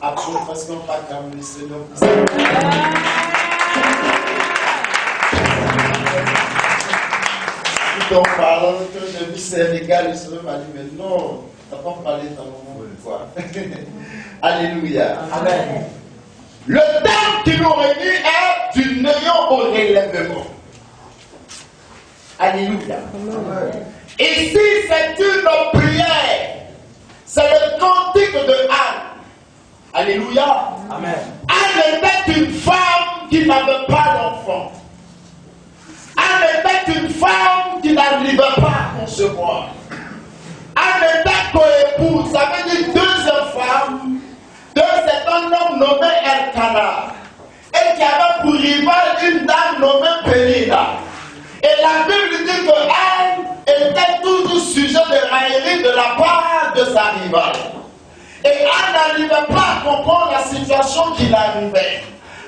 Après, parce qu'on pas comme le Seigneur. Tout en parlant que je vis Sénégal, le Seigneur m'a dit, mais non, tu n'as pas parlé dans le moment de toi. Alléluia. Amen. Le thème qui nous réunit est du néant au relèvement. Alléluia. Amen. Ici, c'est une prière. C'est le cantique de Anne. Alléluia. Amen. Anne était une femme qui n'avait pas d'enfant. Anne était une femme qui n'arrivait pas à concevoir. Anne était coépouse. Ça veut dire deuxième femme. C'est un homme nommé Elkanah. Et qui avait pour rival une dame nommée Pénina. Et la Bible dit que Anne était toujours sujet de raillerie de la part de sa rivale. Et Anne n'arrivait pas à comprendre la situation qui l'arrivait.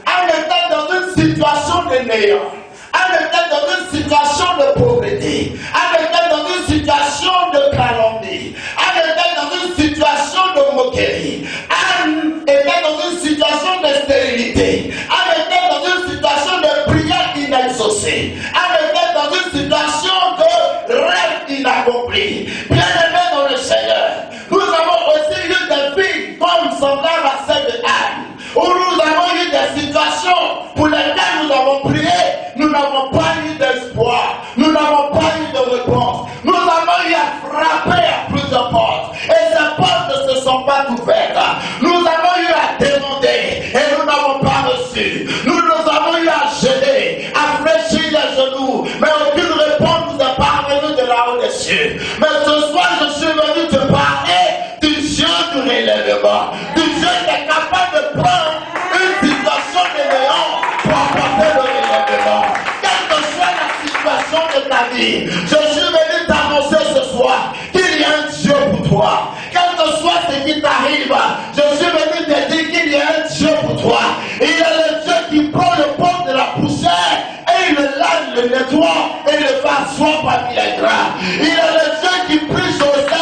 Anne était dans une situation de néant. Anne était dans une situation de pauvreté. Anne était dans une situation de calomnie. Anne était dans une situation de moquerie. Anne était dans une situation de stérilité. Anne était dans une situation de prière inexaucée. Anne était dans une situation de rêve inaccompli. Bien-aimé dans le Seigneur, nous avons aussi eu des filles comme semblables à celle de Anne, où nous avons eu des situations pour lesquelles nous avons prié, nous n'avons pas eu d'espoir, nous n'avons pas eu de réponse. Nous avons eu à frapper à plusieurs portes et ces portes ne se sont pas ouvertes. Nous avons eu à demander et nous n'avons pas reçu. Nous avons eu à gêner, à fléchir les genoux, mais aucune réponse nous est parvenue de là-haut des cieux. Mais ce soir, je suis venu te parler du Dieu du relèvement, du Dieu qui est capable de prendre une situation de néant pour apporter le relèvement. Quelle que soit la situation de ta vie, je suis venu t'annoncer ce soir qu'il y a un Dieu pour toi. Quel que soit ce qui t'arrive, je suis venu te dire qu'il y a un Dieu pour toi. Il y a le Dieu qui prend le pot de la poussière et il le lave, le nettoie et le fait asseoir parmi les draps. Il y a le Dieu qui prie Joseph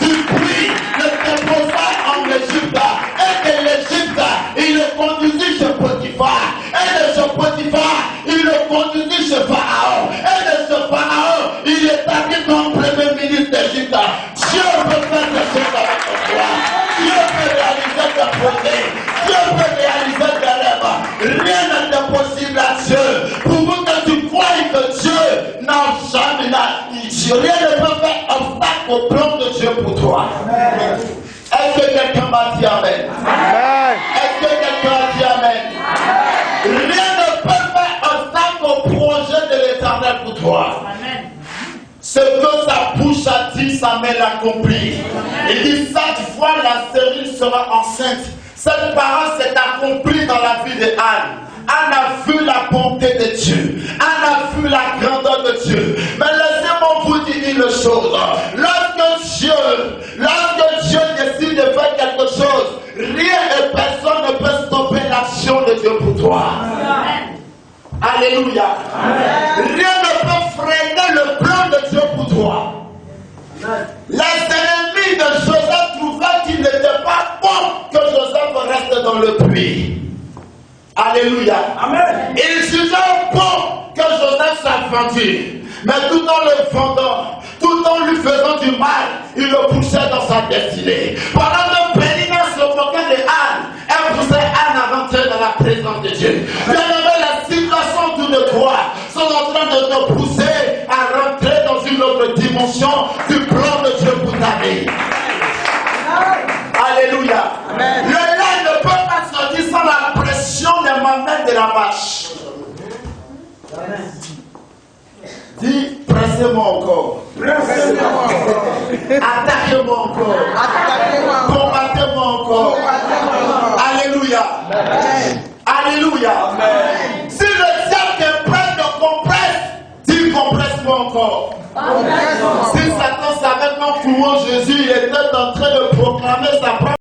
du puits, le déposa en Égypte et de l'Égypte, il le conduisit chez Potiphar. Et de chez Potiphar, il le conduisit chez Pharaon. Et de chez Pharaon, il établit comme premier ministre d'Égypte. Dieu peut faire des choses avec toi. Dieu peut réaliser des projets. Dieu peut réaliser des rêves. Rien n'est impossible à Dieu. Pour vous que tu crois que Dieu n'a jamais rien ne peut faire obstacle au plan de Dieu pour toi. Amen. Est-ce que quelqu'un m'a dit Amen? Amen. Est-ce que quelqu'un a dit Amen? Amen. Rien ne peut faire obstacle au projet de l'Éternel pour toi. Amen. Ce que sa bouche a dit, sa main l'accomplit. Il dit, cette fois la stérile sera enceinte. Cette parole s'est accomplie dans la vie de Anne. Anne a vu la bonté de Dieu. Anne a vu la grandeur de Dieu. Mais laissez-moi vous dire une chose. Lorsque Dieu décide de faire quelque chose, rien et personne ne peut stopper l'action de Dieu pour toi. Amen. Alléluia. Amen. Rien ne peut freiner le plan de Dieu pour toi. Amen. Les ennemis de Joseph trouvaient qu'il n'était pas bon que Joseph reste dans le puits. Alléluia. Amen. Il jugeait bon que Joseph soit vendu. Mais tout en le vendant, tout en lui faisant du mal, il le poussait dans sa destinée. Pendant que Pénina se moquait de Anne, elle poussait Anne à rentrer dans la présence de Dieu. Bien aimé, les situations autour de toi sont en train de te pousser à rentrer dans une autre dimension du plan de Dieu pour ta vie. Alléluia. Amen. Le lait ne peut pas sortir sans la pression des mamelles de la vache. Amen. Dis, pressez-moi encore. Pressez-moi encore. Attaquez-moi encore. Attaquez-moi encore. Combattez-moi encore. Alléluia. Amen. Alléluia. Amen. Si le diable te presse de compresse, dis compresse-moi encore. Amen. Si Satan savait qu'en fouant Jésus, il était en train de proclamer sa propre